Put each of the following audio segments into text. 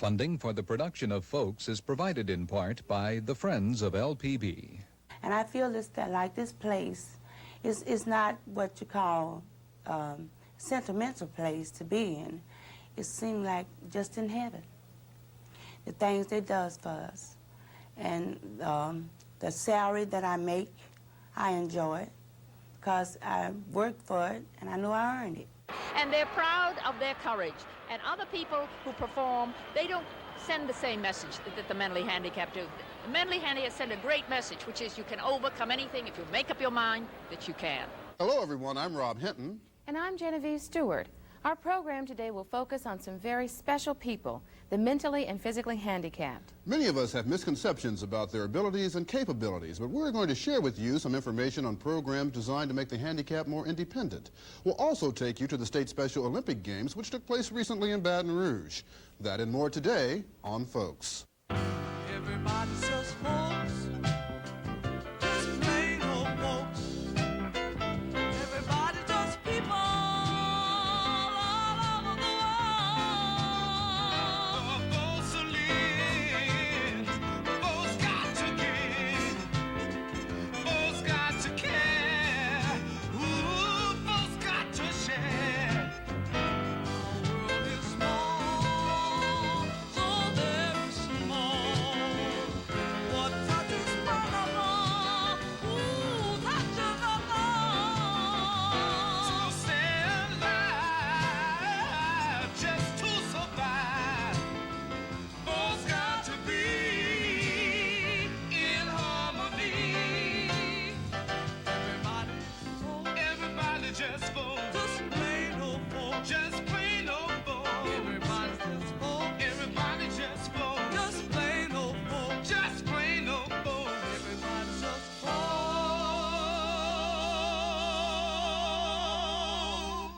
Funding for the production of Folks is provided in part by the Friends of LPB. And I feel like this place is not what you call sentimental place to be in. It seems like just in heaven. The things it does for us. And the salary that I make, I enjoy it because I worked for it and I know I earned it. And they're proud of their courage. And other people who perform, they don't send the same message that the mentally handicapped do. The mentally handicapped send a great message, which is you can overcome anything if you make up your mind that you can. Hello, everyone. I'm Rob Hinton. And I'm Genevieve Stewart. Our program today will focus on some very special people, the mentally and physically handicapped. Many of us have misconceptions about their abilities and capabilities, but we're going to share with you some information on programs designed to make the handicapped more independent. We'll also take you to the State Special Olympic Games, which took place recently in Baton Rouge. That and more today on Folks. Everybody says folks. Just plain old folks. Everybody just people all over the world. Folks who live, folks got to give, folks got to care, ooh, folks got to share. Our world is small, so very small. What touches one of all, ooh, touches us all. To stay alive, just to survive, folks got to be in harmony. Everybody just folks. Just plain old folks. Just plain old folks. Everybody just folks. Everybody just folks. Just plain old folks. Just plain old folks. Everybody just folks.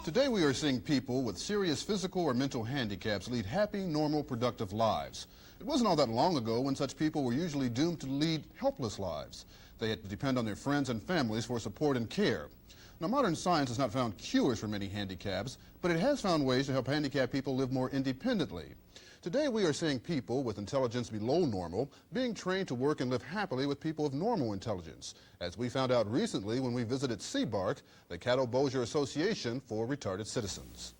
Today we are seeing people with serious physical or mental handicaps lead happy, normal, productive lives. It wasn't all that long ago when such people were usually doomed to lead helpless lives. They had to depend on their friends and families for support and care. Now, modern science has not found cures for many handicaps, but it has found ways to help handicapped people live more independently. Today we are seeing people with intelligence below normal being trained to work and live happily with people of normal intelligence, as we found out recently when we visited C-BARC, the Caddo-Bossier Association for Retarded Citizens.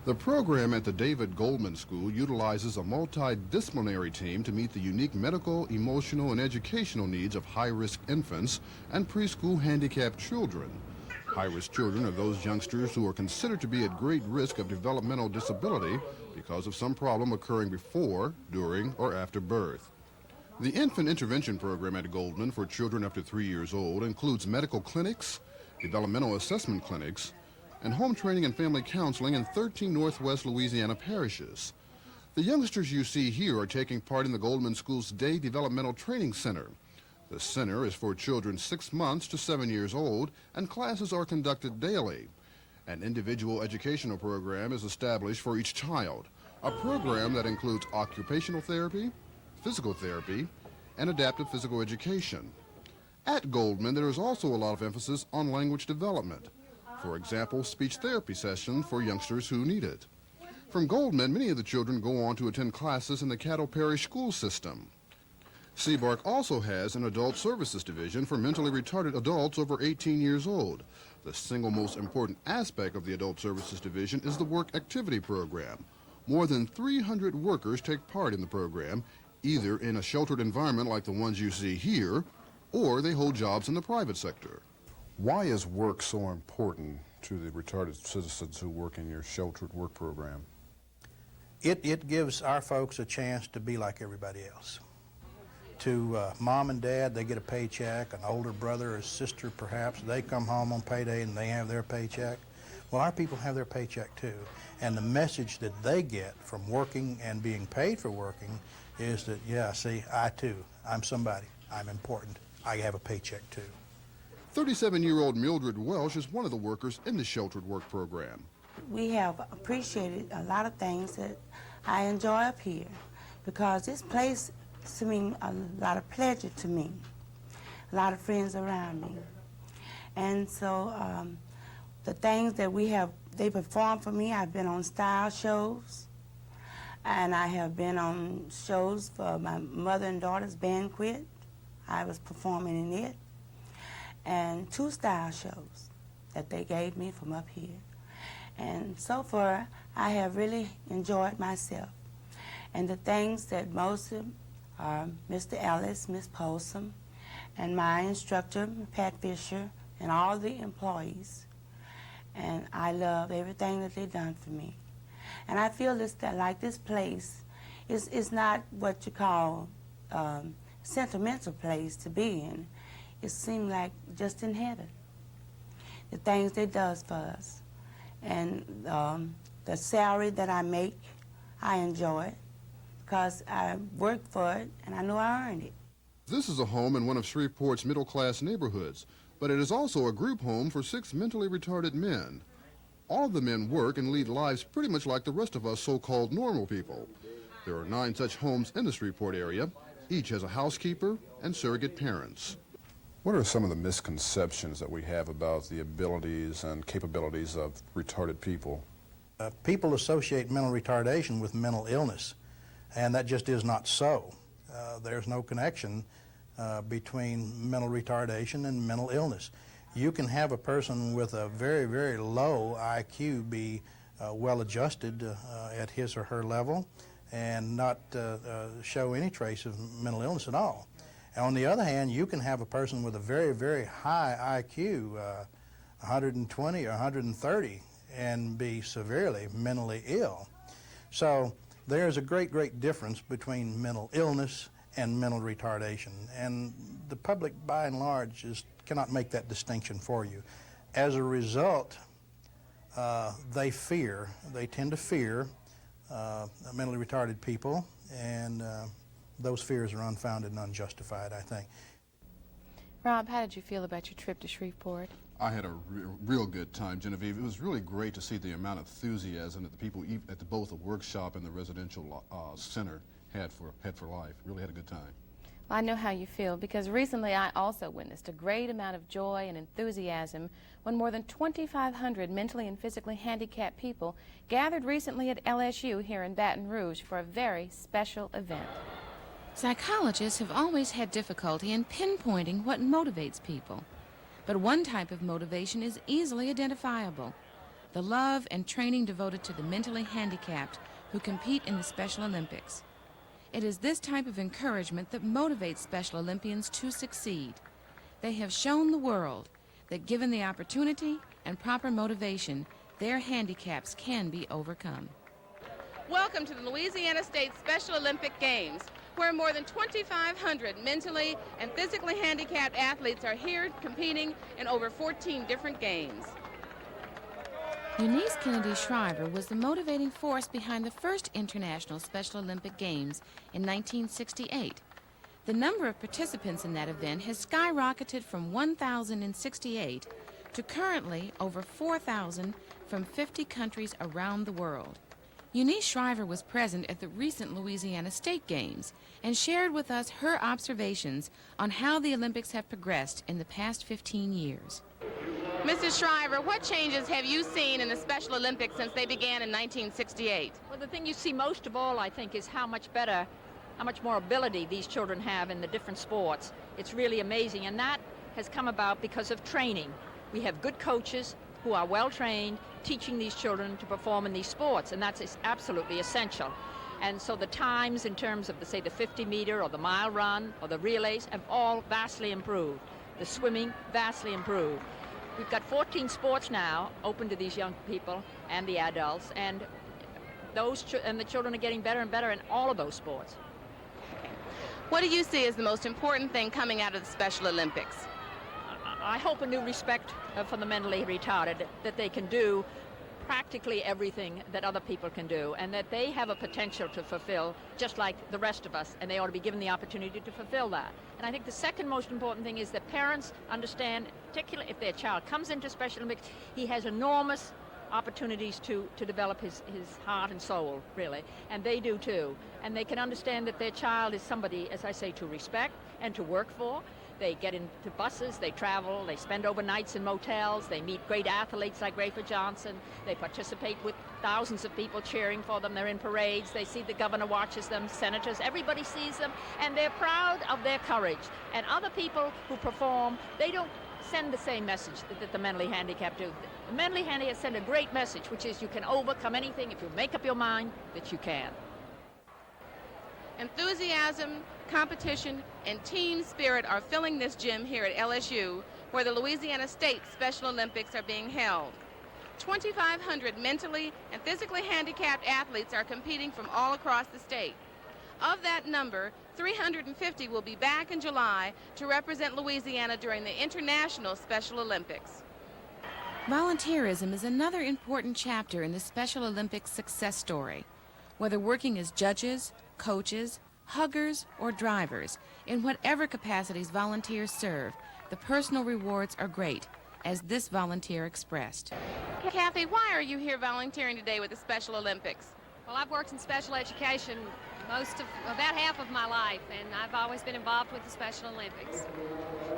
The program at the David Goldman School utilizes a multidisciplinary team to meet the unique medical, emotional, and educational needs of high-risk infants and preschool handicapped children. High-risk children are those youngsters who are considered to be at great risk of developmental disability because of some problem occurring before, during, or after birth. The Infant Intervention Program at Goldman for children up to 3 years old includes medical clinics, developmental assessment clinics, and home training and family counseling in 13 Northwest Louisiana parishes. The youngsters you see here are taking part in the Goldman School's Day Developmental Training Center. The center is for children 6 months to 7 years old, and classes are conducted daily. An individual educational program is established for each child, a program that includes occupational therapy, physical therapy, and adaptive physical education. At Goldman, there is also a lot of emphasis on language development. For example, speech therapy sessions for youngsters who need it. From Goldman, many of the children go on to attend classes in the Caddo Parish school system. C-BARC also has an adult services division for mentally retarded adults over 18 years old. The single most important aspect of the adult services division is the work activity program. More than 300 workers take part in the program, either in a sheltered environment like the ones you see here, or they hold jobs in the private sector. Why is work so important to the retarded citizens who work in your sheltered work program? It gives our folks a chance to be like everybody else. To mom and dad, they get a paycheck, an older brother or sister perhaps, they come home on payday and they have their paycheck. Well, our people have their paycheck too. And the message that they get from working and being paid for working is that, yeah, see, I too, I'm somebody, I'm important, I have a paycheck too. 37-year-old Mildred Welsh is one of the workers in the sheltered work program. We have appreciated a lot of things that I enjoy up here because this place to me a lot of pleasure to me, a lot of friends around me. And so the things that they perform for me, I've been on style shows. And I have been on shows for my mother and daughter's banquet. I was performing in it. And 2 style shows that they gave me from up here. And so far, I have really enjoyed myself. And the things that most of are Mr. Ellis, Miss Polson, and my instructor, Pat Fisher, and all the employees. And I love everything that they've done for me. And I feel like this place is not what you call sentimental place to be in. It seems like just in heaven. The things they does for us. And the salary that I make, I enjoy it because I work for it and I know I earned it. This is a home in one of Shreveport's middle-class neighborhoods, but it is also a group home for 6 mentally retarded men. All of the men work and lead lives pretty much like the rest of us so-called normal people. There are 9 such homes in the Shreveport area. Each has a housekeeper and surrogate parents. What are some of the misconceptions that we have about the abilities and capabilities of retarded people? People associate mental retardation with mental illness, and that just is not so. There's no connection between mental retardation and mental illness. You can have a person with a very, very low IQ be well adjusted at his or her level and not show any trace of mental illness at all. And on the other hand, you can have a person with a very, very high IQ, 120 or 130, and be severely mentally ill. So there's a great, great difference between mental illness and mental retardation. And the public, by and large, just cannot make that distinction for you. As a result, they tend to fear mentally retarded people, and those fears are unfounded and unjustified, I think. Rob, how did you feel about your trip to Shreveport? I had a real good time, Genevieve. It was really great to see the amount of enthusiasm that the people at both the workshop and the residential center had for life. Really had a good time. Well, I know how you feel because recently I also witnessed a great amount of joy and enthusiasm when more than 2,500 mentally and physically handicapped people gathered recently at LSU here in Baton Rouge for a very special event. Psychologists have always had difficulty in pinpointing what motivates people. But one type of motivation is easily identifiable: the love and training devoted to the mentally handicapped who compete in the Special Olympics. It is this type of encouragement that motivates Special Olympians to succeed. They have shown the world that given the opportunity and proper motivation, their handicaps can be overcome. Welcome to the Louisiana State Special Olympic Games, where more than 2,500 mentally and physically handicapped athletes are here competing in over 14 different games. Eunice Kennedy Shriver was the motivating force behind the first International Special Olympic Games in 1968. The number of participants in that event has skyrocketed from 1,068 to currently over 4,000 from 50 countries around the world. Eunice Shriver was present at the recent Louisiana State Games and shared with us her observations on how the Olympics have progressed in the past 15 years. Mrs. Shriver, what changes have you seen in the Special Olympics since they began in 1968? Well, the thing you see most of all, I think, is how much more ability these children have in the different sports. It's really amazing, and that has come about because of training. We have good coaches who are well trained, teaching these children to perform in these sports, and that's absolutely essential. And so the times in terms of, say, the 50-meter or the mile run or the relays have all vastly improved. The swimming, vastly improved. We've got 14 sports now open to these young people and the adults, and the children are getting better and better in all of those sports. What do you see as the most important thing coming out of the Special Olympics? I hope a new respect for the mentally retarded, that they can do practically everything that other people can do, and that they have a potential to fulfill just like the rest of us, and they ought to be given the opportunity to fulfill that. And I think the second most important thing is that parents understand, particularly if their child comes into Special Olympics, he has enormous opportunities to develop his heart and soul, really, and they do too. And they can understand that their child is somebody, as I say, to respect and to work for, They get into buses, they travel, they spend overnights in motels, they meet great athletes like Rayford Johnson, they participate with thousands of people cheering for them, they're in parades, they see the governor watches them, senators, everybody sees them, and they're proud of their courage. And other people who perform, they don't send the same message that the mentally handicapped do. The mentally handicapped send a great message, which is you can overcome anything if you make up your mind that you can. Enthusiasm, competition, and team spirit are filling this gym here at LSU, where the Louisiana State Special Olympics are being held. 2,500 mentally and physically handicapped athletes are competing from all across the state. Of that number, 350 will be back in July to represent Louisiana during the International Special Olympics. Volunteerism is another important chapter in the Special Olympics success story. Whether working as judges, coaches, huggers, or drivers, in whatever capacities volunteers serve, the personal rewards are great, as this volunteer expressed. Cathy, why are you here volunteering today with the Special Olympics? Well, I've worked in special education about half of my life, and I've always been involved with the Special Olympics.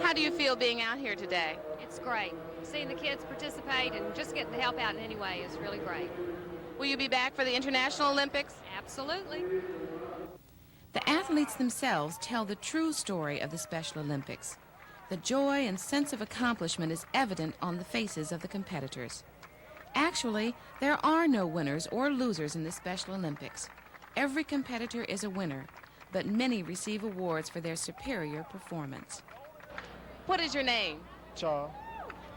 How do you feel being out here today? It's great. Seeing the kids participate and just getting to help out in any way is really great. Will you be back for the International Olympics? Absolutely. The athletes themselves tell the true story of the Special Olympics. The joy and sense of accomplishment is evident on the faces of the competitors. Actually, there are no winners or losers in the Special Olympics. Every competitor is a winner, but many receive awards for their superior performance. What is your name? Charles.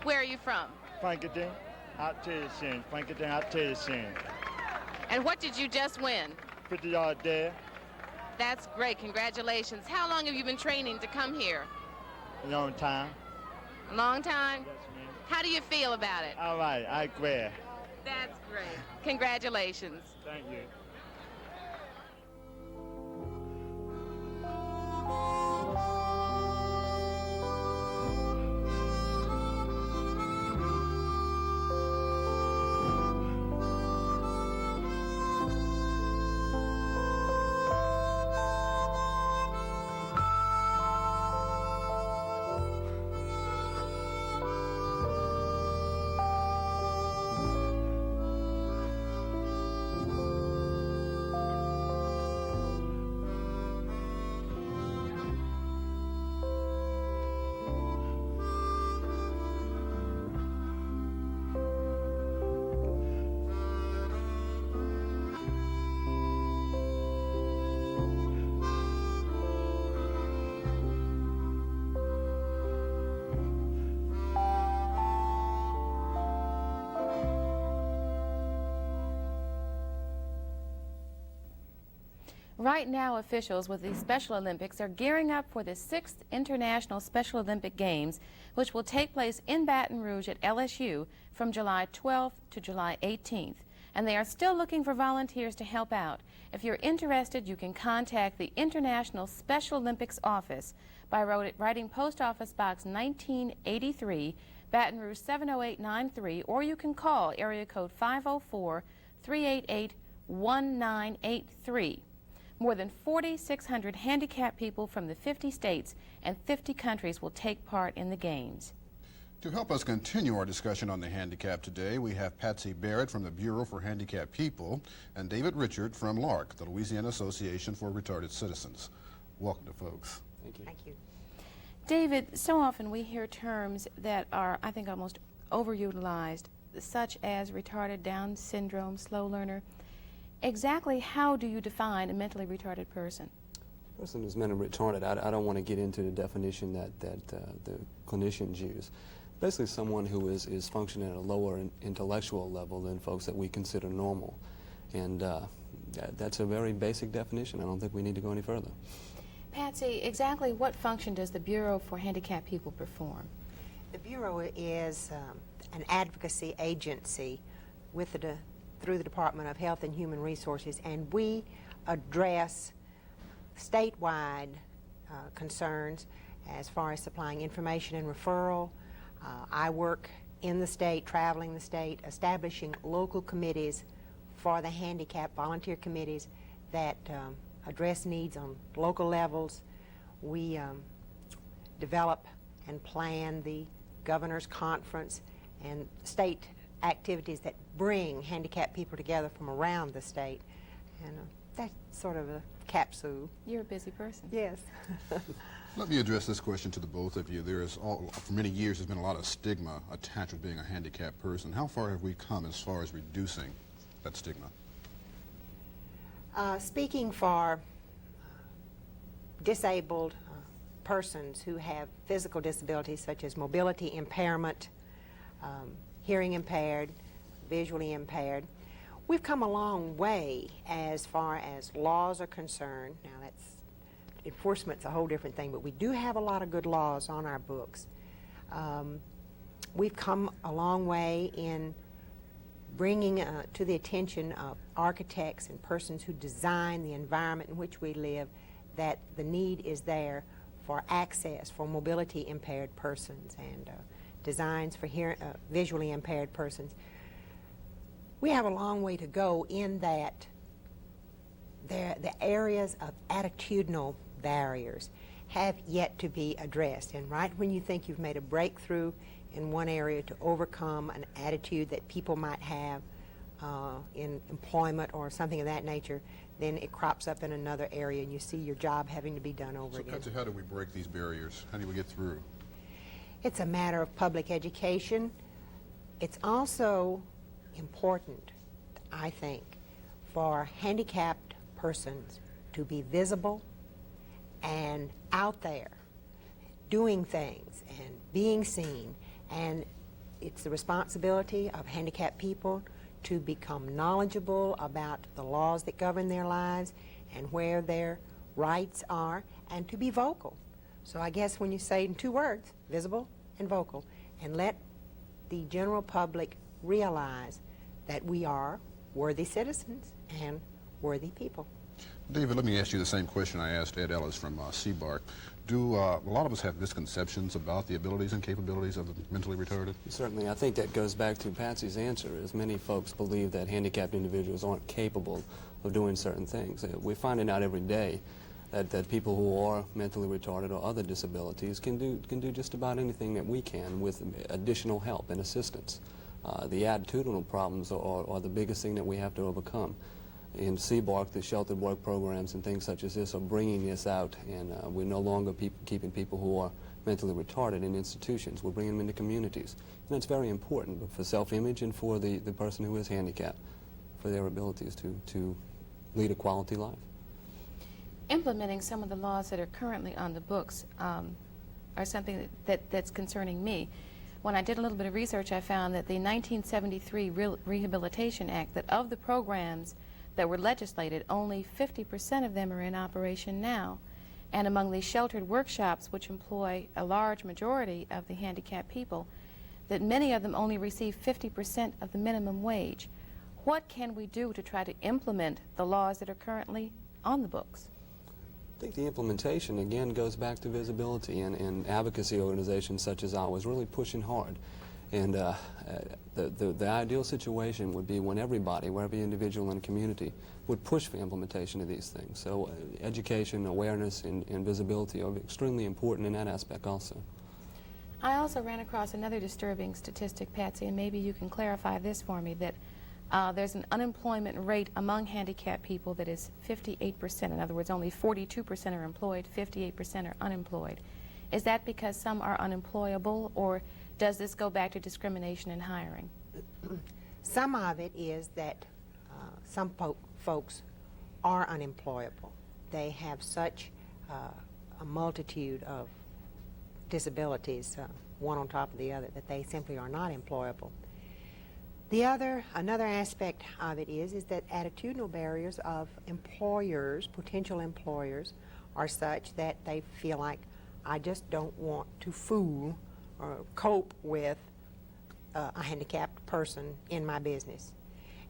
Where are you from? Franklin, out to the scene. Franklin, out to the scene. And what did you just win? 50-yard dare. That's great. Congratulations. How long have you been training to come here? A long time. A long time? Yes, ma'am. How do you feel about it? All right, I agree. That's great. Congratulations. Thank you. Right now, officials with the Special Olympics are gearing up for the 6th International Special Olympic Games, which will take place in Baton Rouge at LSU from July 12th to July 18th. And they are still looking for volunteers to help out. If you're interested, you can contact the International Special Olympics Office by writing Post Office Box 1983, Baton Rouge 70893, or you can call area code 504-388-1983. More than 4,600 handicapped people from the 50 states and 50 countries will take part in the Games. To help us continue our discussion on the handicap today, we have Patsy Barrett from the Bureau for Handicapped People and David Richard from LARC, the Louisiana Association for Retarded Citizens. Welcome to folks. Thank you. Thank you. David, so often we hear terms that are, I think, almost overutilized, such as retarded, Down syndrome, slow learner. Exactly how do you define a mentally retarded person? A person who's mentally retarded, I don't want to get into the definition that the clinicians use. Basically someone who is functioning at a lower intellectual level than folks that we consider normal. And that's a very basic definition. I don't think we need to go any further. Patsy, exactly what function does the Bureau for Handicapped People perform? The Bureau is an advocacy agency with through the Department of Health and Human Resources, and we address statewide concerns as far as supplying information and referral. I work in the state, traveling the state, establishing local committees for the handicapped, volunteer committees that address needs on local levels. We develop and plan the governor's conference and state activities that bring handicapped people together from around the state. And that's sort of a capsule. You're a busy person. Yes. Let me address this question to the both of you. For many years, there's been a lot of stigma attached with being a handicapped person. How far have we come as far as reducing that stigma? Speaking for disabled persons who have physical disabilities such as mobility impairment, hearing impaired, visually impaired, we've come a long way as far as laws are concerned. Now enforcement's a whole different thing, but we do have a lot of good laws on our books. We've come a long way in bringing to the attention of architects and persons who design the environment in which we live that the need is there for access for mobility impaired persons and designs for visually impaired persons. We have a long way to go in that the areas of attitudinal barriers have yet to be addressed. And right when you think you've made a breakthrough in one area to overcome an attitude that people might have in employment or something of that nature, then it crops up in another area and you see your job having to be done over again. Patsy, how do we break these barriers? How do we get through? It's a matter of public education. It's also important, I think, for handicapped persons to be visible and out there doing things and being seen. And it's the responsibility of handicapped people to become knowledgeable about the laws that govern their lives and where their rights are, and to be vocal. So I guess when you say in 2 words, visible and vocal, and let the general public realize that we are worthy citizens and worthy people. David, let me ask you the same question I asked Ed Ellis from C-BARC. Do a lot of us have misconceptions about the abilities and capabilities of the mentally retarded? Certainly. I think that goes back to Patsy's answer, as many folks believe that handicapped individuals aren't capable of doing certain things. We're finding out every day that people who are mentally retarded or other disabilities can do just about anything that we can with additional help and assistance. The attitudinal problems are the biggest thing that we have to overcome. In C-BARC, the sheltered work programs and things such as this are bringing this out, and we're no longer keeping people who are mentally retarded in institutions. We're bringing them into communities. And that's very important for self-image and for the person who is handicapped, for their abilities to lead a quality life. Implementing some of the laws that are currently on the books are something that's concerning me. When I did a little bit of research, I found that the 1973 Rehabilitation Act, that of the programs that were legislated, only 50% of them are in operation now. And among the sheltered workshops, which employ a large majority of the handicapped people, that many of them only receive 50% of the minimum wage. What can we do to try to implement the laws that are currently on the books? I think the implementation, again, goes back to visibility, and advocacy organizations such as ours really pushing hard. And the ideal situation would be when everybody, where every individual in a community, would push for implementation of these things. So education, awareness, and visibility are extremely important in that aspect also. I also ran across another disturbing statistic, Patsy, and maybe you can clarify this for me, that there's an unemployment rate among handicapped people that is 58%. In other words, only 42% are employed, 58% are unemployed. Is that because some are unemployable, or does this go back to discrimination in hiring? Some of it is that some folks are unemployable. They have such a multitude of disabilities, one on top of the other, that they simply are not employable. Another aspect of it is that attitudinal barriers of employers, potential employers, are such that they feel like, I just don't want to fool or cope with a handicapped person in my business.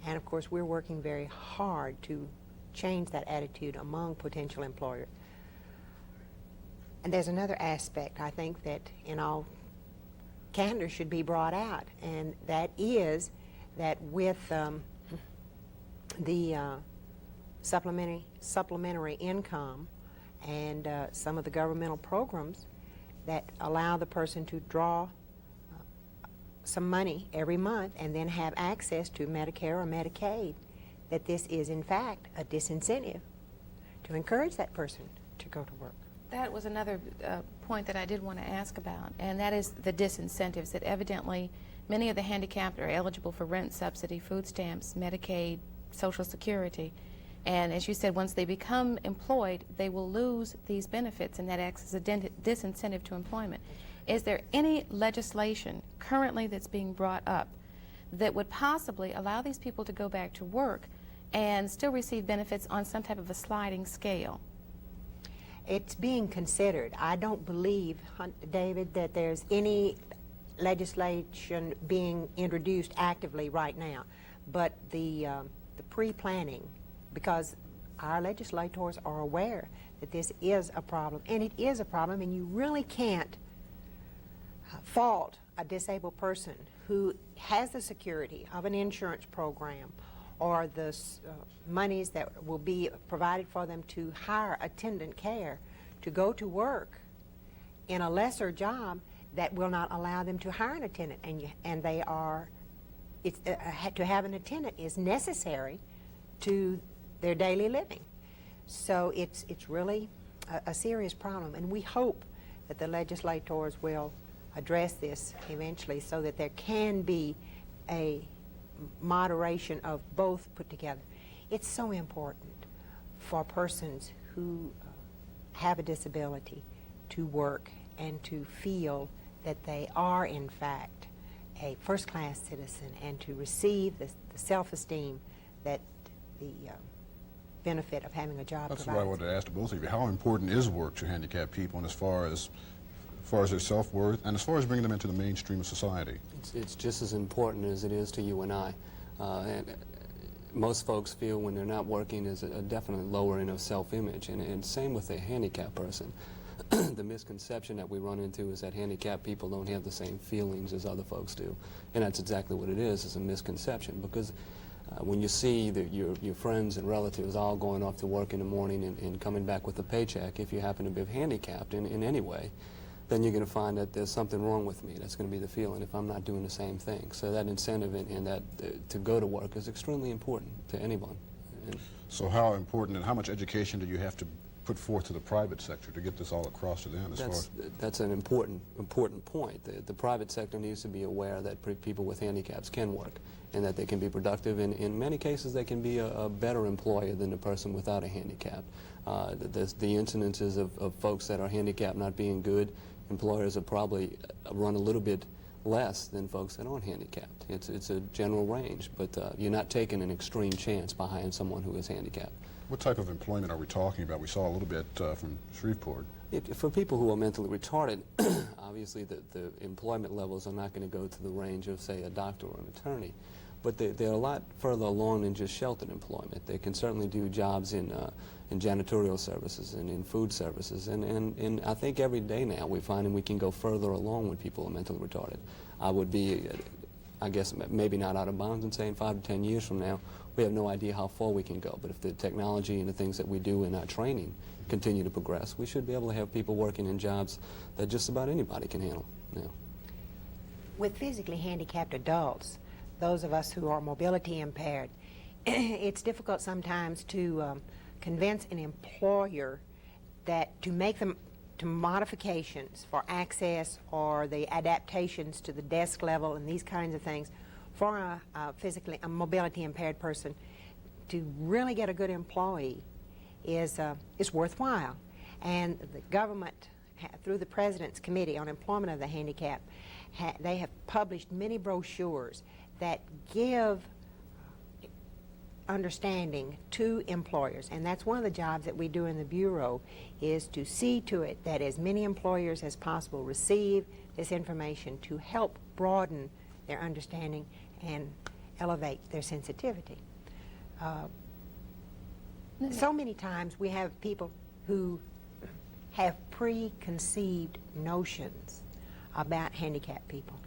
And of course, we're working very hard to change that attitude among potential employers. And there's another aspect, I think, that in all candor should be brought out, and that is that with the supplementary income and some of the governmental programs, that allow the person to draw some money every month and then have access to Medicare or Medicaid, that this is in fact a disincentive to encourage that person to go to work. That was another point that I did want to ask about, and that is the disincentives, that evidently many of the handicapped are eligible for rent subsidy, food stamps, Medicaid, Social Security, and as you said, once they become employed, they will lose these benefits, and that acts as a disincentive to employment. Is there any legislation currently that's being brought up that would possibly allow these people to go back to work and still receive benefits on some type of a sliding scale? It's being considered. I don't believe, David, that there's any legislation being introduced actively right now, but the pre-planning, because our legislators are aware that this is a problem, and it is a problem, and you really can't fault a disabled person who has the security of an insurance program or the monies that will be provided for them to hire attendant care to go to work in a lesser job that will not allow them to hire an attendant, and they are, to have an attendant is necessary to their daily living. So it's really a serious problem, and we hope that the legislators will address this eventually so that there can be a moderation of both put together. It's so important for persons who have a disability to work and to feel that they are in fact a first-class citizen and to receive the self-esteem that the benefit of having a job That's provides. what I wanted to ask both of you. How important is work to handicapped people, and as far as their self-worth and as far as bringing them into the mainstream of society? It's just as important as it is to you and I. And most folks feel when they're not working is a definite lowering of self-image, and same with a handicapped person. The misconception that we run into is that handicapped people don't have the same feelings as other folks do, and that's exactly what it is a misconception, because when you see that your friends and relatives all going off to work in the morning and coming back with a paycheck, if you happen to be handicapped in any way, then you're going to find that there's something wrong with me. That's going to be the feeling if I'm not doing the same thing. So that incentive and that to go to work is extremely important to anyone. So how important and how much education do you have to put forth to the private sector to get this all across to them? That's an important point. The private sector needs to be aware that people with handicaps can work and that they can be productive, and in many cases they can be a better employer than the person without a handicap. The incidences of folks that are handicapped not being good employers are probably run a little bit less than folks that aren't handicapped. It's a general range, but you're not taking an extreme chance by hiring someone who is handicapped. What type of employment are we talking about? We saw a little bit from Shreveport. For people who are mentally retarded, obviously the employment levels are not going to go to the range of, say, a doctor or an attorney, but they're a lot further along than just sheltered employment. They can certainly do jobs in janitorial services and in food services, and I think every day now we're finding we can go further along when people are mentally retarded. I would be, I guess, maybe not out of bounds in saying 5 to 10 years from now, we have no idea how far we can go, but if the technology and the things that we do in our training continue to progress, we should be able to have people working in jobs that just about anybody can handle. Yeah. With physically handicapped adults, those of us who are mobility impaired, it's difficult sometimes to convince an employer that to make them to modifications for access or the adaptations to the desk level and these kinds of things for a mobility impaired person to really get a good employee is worthwhile. And the government, through the President's Committee on Employment of the Handicapped, they have published many brochures that give understanding to employers, and that's one of the jobs that we do in the Bureau, is to see to it that as many employers as possible receive this information to help broaden their understanding and elevate their sensitivity. So many times we have people who have preconceived notions about handicapped people.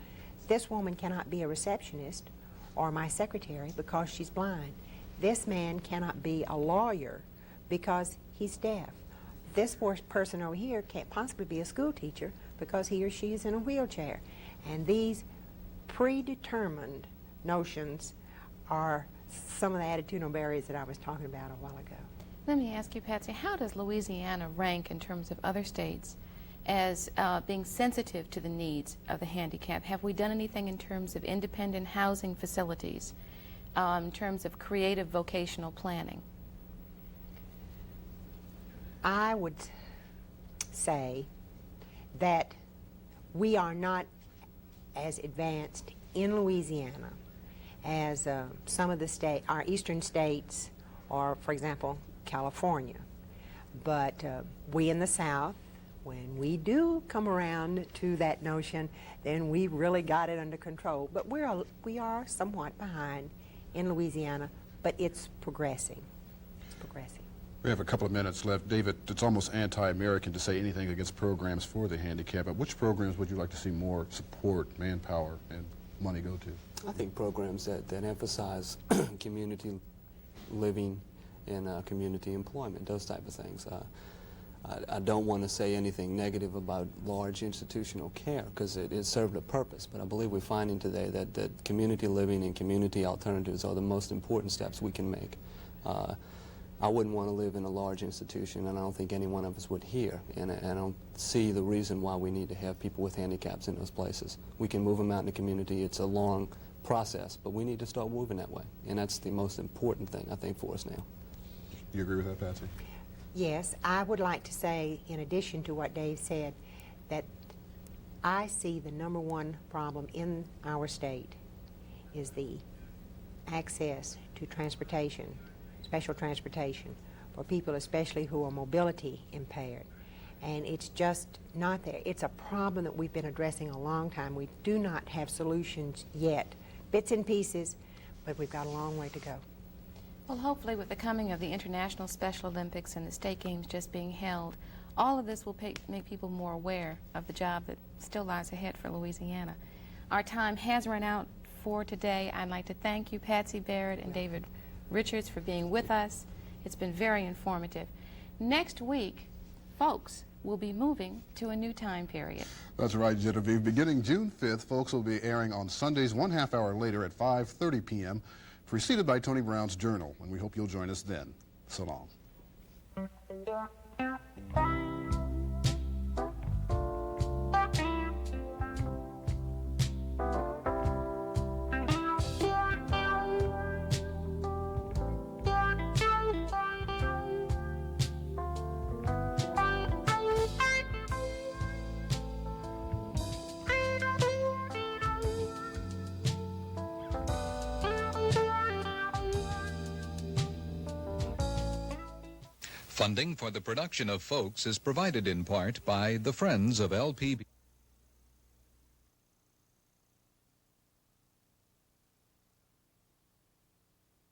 This woman cannot be a receptionist or my secretary because she's blind. This man cannot be a lawyer because he's deaf. this person over here can't possibly be a school teacher because he or she is in a wheelchair. And these predetermined notions are some of the attitudinal barriers that I was talking about a while ago. Let me ask you, Patsy, how does Louisiana rank in terms of other states as being sensitive to the needs of the handicapped? Have we done anything in terms of independent housing facilities, in terms of creative vocational planning? I would say that we are not as advanced in Louisiana as some of the our eastern states, or for example California. But we in the South, when we do come around to that notion, then we really got it under control. But we are somewhat behind in Louisiana, but it's progressing. It's progressing. We have a couple of minutes left. David, it's almost anti-American to say anything against programs for the handicapped, but which programs would you like to see more support, manpower, and money go to? I think programs that emphasize community living and community employment, those type of things. I don't want to say anything negative about large institutional care because it served a purpose, but I believe we're finding today that community living and community alternatives are the most important steps we can make. I wouldn't want to live in a large institution, and I don't think any one of us would here, and I don't see the reason why we need to have people with handicaps in those places. We can move them out in the community. It's a long process, but we need to start moving that way, and that's the most important thing, I think, for us now. You agree with that, Patsy? Yes, I would like to say, in addition to what Dave said, that I see the #1 problem in our state is the access to transportation, special transportation, for people especially who are mobility impaired. And it's just not there. It's a problem that we've been addressing a long time. We do not have solutions yet. Bits and pieces, but we've got a long way to go. Well, hopefully with the coming of the International Special Olympics and the State Games just being held, all of this will make people more aware of the job that still lies ahead for Louisiana. Our time has run out for today. I'd like to thank you, Patsy Barrett and David Richards, for being with us. It's been very informative. Next week, folks will be moving to a new time period. That's right, Genevieve. Beginning June 5th, folks will be airing on Sundays 1/2 hour later at 5:30 p.m., preceded by Tony Brown's Journal, and we hope you'll join us then. So long. Funding for the production of Folks is provided in part by the Friends of LPB.